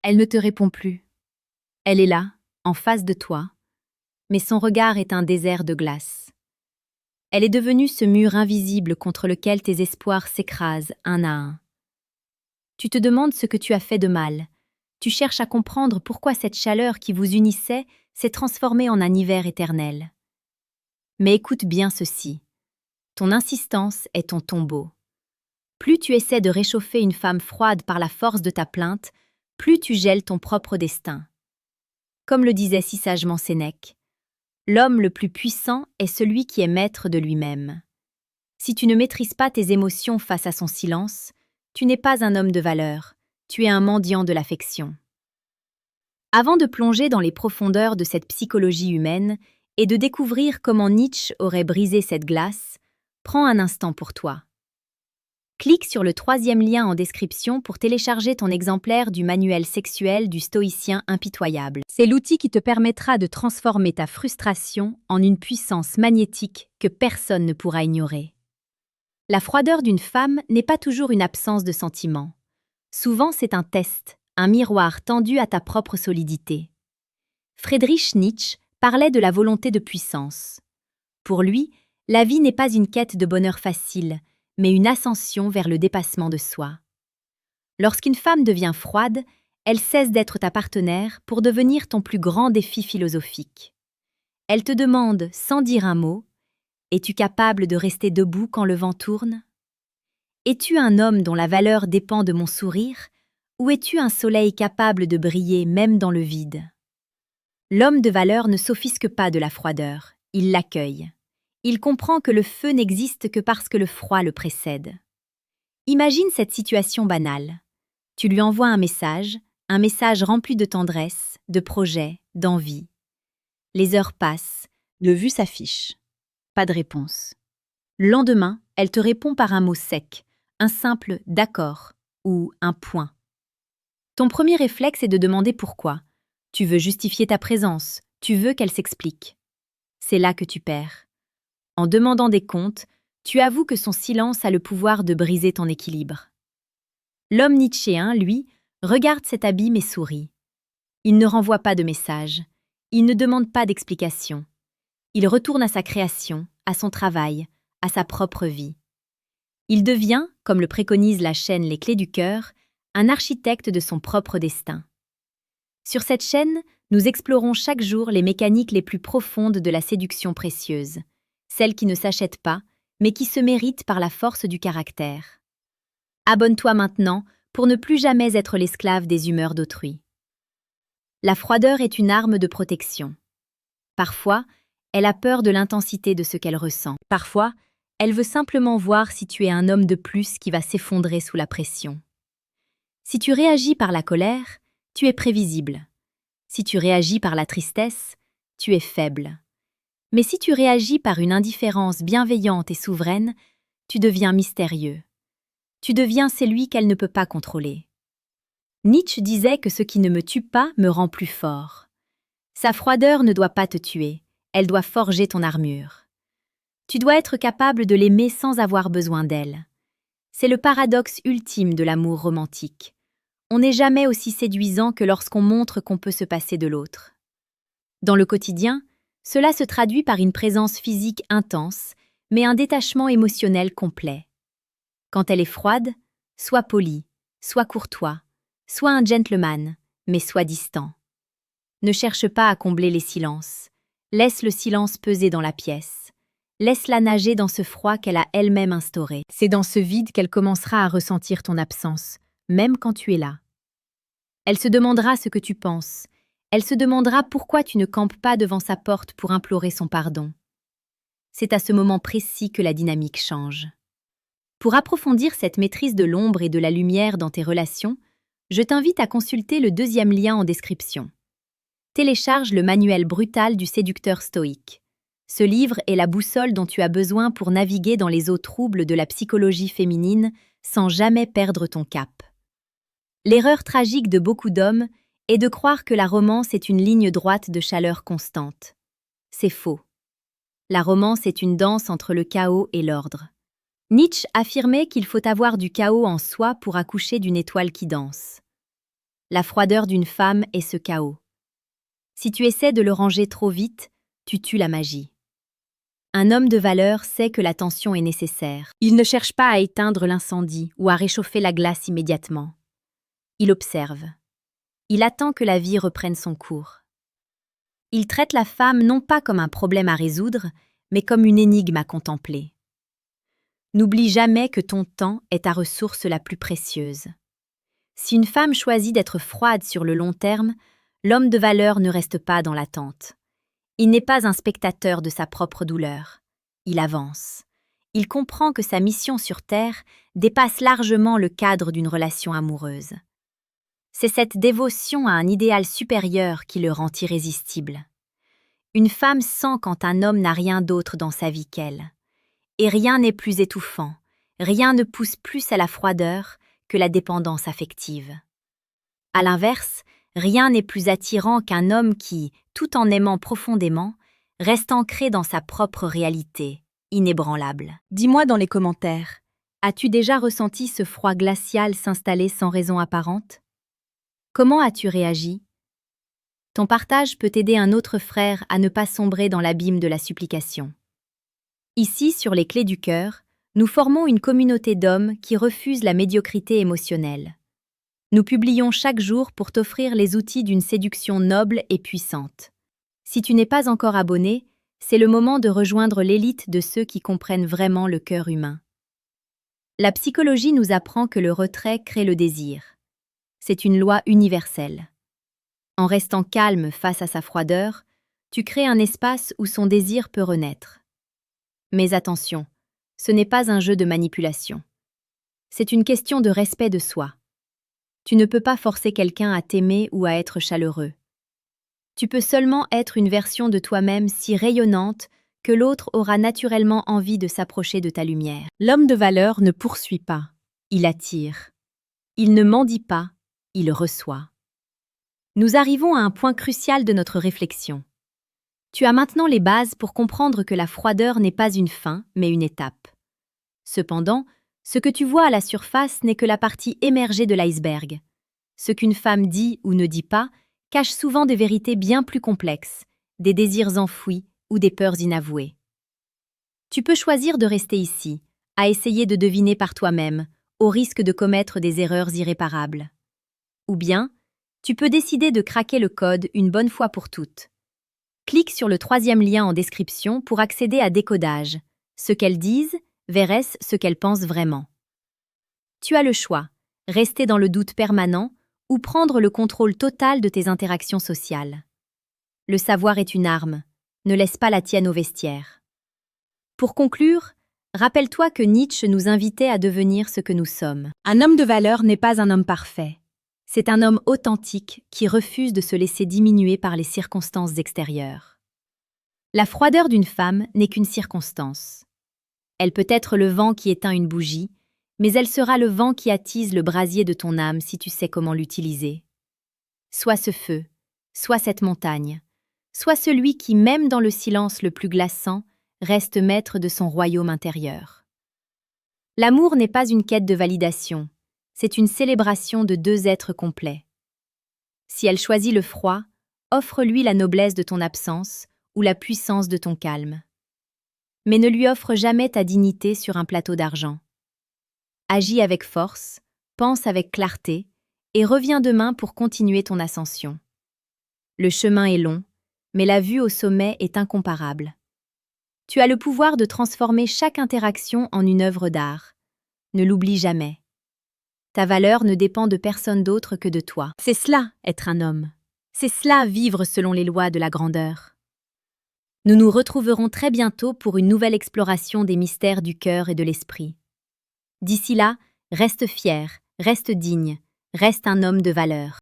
Elle ne te répond plus. Elle est là, en face de toi, mais son regard est un désert de glace. Elle est devenue ce mur invisible contre lequel tes espoirs s'écrasent un à un. Tu te demandes ce que tu as fait de mal. Tu cherches à comprendre pourquoi cette chaleur qui vous unissait s'est transformée en un hiver éternel. Mais écoute bien ceci. Ton insistance est ton tombeau. Plus tu essaies de réchauffer une femme froide par la force de ta plainte, plus tu gèles ton propre destin. Comme le disait si sagement Sénèque, l'homme le plus puissant est celui qui est maître de lui-même. Si tu ne maîtrises pas tes émotions face à son silence, tu n'es pas un homme de valeur, tu es un mendiant de l'affection. Avant de plonger dans les profondeurs de cette psychologie humaine et de découvrir comment Nietzsche aurait brisé cette glace, prends un instant pour toi. Clique sur le 3e lien en description pour télécharger ton exemplaire du manuel sexuel du stoïcien impitoyable. C'est l'outil qui te permettra de transformer ta frustration en une puissance magnétique que personne ne pourra ignorer. La froideur d'une femme n'est pas toujours une absence de sentiments. Souvent, c'est un test, un miroir tendu à ta propre solidité. Friedrich Nietzsche parlait de la volonté de puissance. Pour lui, la vie n'est pas une quête de bonheur facile, mais une ascension vers le dépassement de soi. Lorsqu'une femme devient froide, elle cesse d'être ta partenaire pour devenir ton plus grand défi philosophique. Elle te demande, sans dire un mot, « Es-tu capable de rester debout quand le vent tourne ? Es-tu un homme dont la valeur dépend de mon sourire, ou es-tu un soleil capable de briller même dans le vide ?» L'homme de valeur ne s'offusque pas de la froideur, il l'accueille. Il comprend que le feu n'existe que parce que le froid le précède. Imagine cette situation banale. Tu lui envoies un message rempli de tendresse, de projets, d'envie. Les heures passent, le vu s'affiche. Pas de réponse. Le lendemain, elle te répond par un mot sec, un simple « d'accord » ou un point. Ton premier réflexe est de demander pourquoi. Tu veux justifier ta présence, tu veux qu'elle s'explique. C'est là que tu perds. En demandant des comptes, tu avoues que son silence a le pouvoir de briser ton équilibre. L'homme nietzschéen, lui, regarde cet abîme et sourit. Il ne renvoie pas de message. Il ne demande pas d'explication. Il retourne à sa création, à son travail, à sa propre vie. Il devient, comme le préconise la chaîne Les Clés du cœur, un architecte de son propre destin. Sur cette chaîne, nous explorons chaque jour les mécaniques les plus profondes de la séduction précieuse. Celle qui ne s'achète pas, mais qui se mérite par la force du caractère. Abonne-toi maintenant pour ne plus jamais être l'esclave des humeurs d'autrui. La froideur est une arme de protection. Parfois, elle a peur de l'intensité de ce qu'elle ressent. Parfois, elle veut simplement voir si tu es un homme de plus qui va s'effondrer sous la pression. Si tu réagis par la colère, tu es prévisible. Si tu réagis par la tristesse, tu es faible. Mais si tu réagis par une indifférence bienveillante et souveraine, tu deviens mystérieux. Tu deviens celui qu'elle ne peut pas contrôler. Nietzsche disait que ce qui ne me tue pas me rend plus fort. Sa froideur ne doit pas te tuer, elle doit forger ton armure. Tu dois être capable de l'aimer sans avoir besoin d'elle. C'est le paradoxe ultime de l'amour romantique. On n'est jamais aussi séduisant que lorsqu'on montre qu'on peut se passer de l'autre. Dans le quotidien, cela se traduit par une présence physique intense, mais un détachement émotionnel complet. Quand elle est froide, sois poli, sois courtois, sois un gentleman, mais sois distant. Ne cherche pas à combler les silences. Laisse le silence peser dans la pièce. Laisse-la nager dans ce froid qu'elle a elle-même instauré. C'est dans ce vide qu'elle commencera à ressentir ton absence, même quand tu es là. Elle se demandera ce que tu penses. Elle se demandera pourquoi tu ne campes pas devant sa porte pour implorer son pardon. C'est à ce moment précis que la dynamique change. Pour approfondir cette maîtrise de l'ombre et de la lumière dans tes relations, je t'invite à consulter le 2e lien en description. Télécharge le manuel brutal du séducteur stoïque. Ce livre est la boussole dont tu as besoin pour naviguer dans les eaux troubles de la psychologie féminine sans jamais perdre ton cap. L'erreur tragique de beaucoup d'hommes est de croire que la romance est une ligne droite de chaleur constante. C'est faux. La romance est une danse entre le chaos et l'ordre. Nietzsche affirmait qu'il faut avoir du chaos en soi pour accoucher d'une étoile qui danse. La froideur d'une femme est ce chaos. Si tu essaies de le ranger trop vite, tu tues la magie. Un homme de valeur sait que l'attention est nécessaire. Il ne cherche pas à éteindre l'incendie ou à réchauffer la glace immédiatement. Il observe. Il attend que la vie reprenne son cours. Il traite la femme non pas comme un problème à résoudre, mais comme une énigme à contempler. N'oublie jamais que ton temps est ta ressource la plus précieuse. Si une femme choisit d'être froide sur le long terme, l'homme de valeur ne reste pas dans l'attente. Il n'est pas un spectateur de sa propre douleur. Il avance. Il comprend que sa mission sur Terre dépasse largement le cadre d'une relation amoureuse. C'est cette dévotion à un idéal supérieur qui le rend irrésistible. Une femme sent quand un homme n'a rien d'autre dans sa vie qu'elle. Et rien n'est plus étouffant, rien ne pousse plus à la froideur que la dépendance affective. À l'inverse, rien n'est plus attirant qu'un homme qui, tout en aimant profondément, reste ancré dans sa propre réalité, inébranlable. Dis-moi dans les commentaires, as-tu déjà ressenti ce froid glacial s'installer sans raison apparente? Comment as-tu réagi? Ton partage peut aider un autre frère à ne pas sombrer dans l'abîme de la supplication. Ici, sur les Clés du cœur, nous formons une communauté d'hommes qui refusent la médiocrité émotionnelle. Nous publions chaque jour pour t'offrir les outils d'une séduction noble et puissante. Si tu n'es pas encore abonné, c'est le moment de rejoindre l'élite de ceux qui comprennent vraiment le cœur humain. La psychologie nous apprend que le retrait crée le désir. C'est une loi universelle. En restant calme face à sa froideur, tu crées un espace où son désir peut renaître. Mais attention, ce n'est pas un jeu de manipulation. C'est une question de respect de soi. Tu ne peux pas forcer quelqu'un à t'aimer ou à être chaleureux. Tu peux seulement être une version de toi-même si rayonnante que l'autre aura naturellement envie de s'approcher de ta lumière. L'homme de valeur ne poursuit pas, il attire. Il ne mendie pas, il reçoit. Nous arrivons à un point crucial de notre réflexion. Tu as maintenant les bases pour comprendre que la froideur n'est pas une fin, mais une étape. Cependant, ce que tu vois à la surface n'est que la partie émergée de l'iceberg. Ce qu'une femme dit ou ne dit pas cache souvent des vérités bien plus complexes, des désirs enfouis ou des peurs inavouées. Tu peux choisir de rester ici, à essayer de deviner par toi-même, au risque de commettre des erreurs irréparables. Ou bien, tu peux décider de craquer le code une bonne fois pour toutes. Clique sur le 3e lien en description pour accéder à Décodage, ce qu'elles disent versus ce qu'elles pensent vraiment. Tu as le choix, rester dans le doute permanent ou prendre le contrôle total de tes interactions sociales. Le savoir est une arme, ne laisse pas la tienne au vestiaire. Pour conclure, rappelle-toi que Nietzsche nous invitait à devenir ce que nous sommes. Un homme de valeur n'est pas un homme parfait. C'est un homme authentique qui refuse de se laisser diminuer par les circonstances extérieures. La froideur d'une femme n'est qu'une circonstance. Elle peut être le vent qui éteint une bougie, mais elle sera le vent qui attise le brasier de ton âme si tu sais comment l'utiliser. Sois ce feu, sois cette montagne, sois celui qui, même dans le silence le plus glaçant, reste maître de son royaume intérieur. L'amour n'est pas une quête de validation, c'est une célébration de deux êtres complets. Si elle choisit le froid, offre-lui la noblesse de ton absence ou la puissance de ton calme. Mais ne lui offre jamais ta dignité sur un plateau d'argent. Agis avec force, pense avec clarté et reviens demain pour continuer ton ascension. Le chemin est long, mais la vue au sommet est incomparable. Tu as le pouvoir de transformer chaque interaction en une œuvre d'art. Ne l'oublie jamais. Ta valeur ne dépend de personne d'autre que de toi. C'est cela, être un homme. C'est cela, vivre selon les lois de la grandeur. Nous nous retrouverons très bientôt pour une nouvelle exploration des mystères du cœur et de l'esprit. D'ici là, reste fier, reste digne, reste un homme de valeur.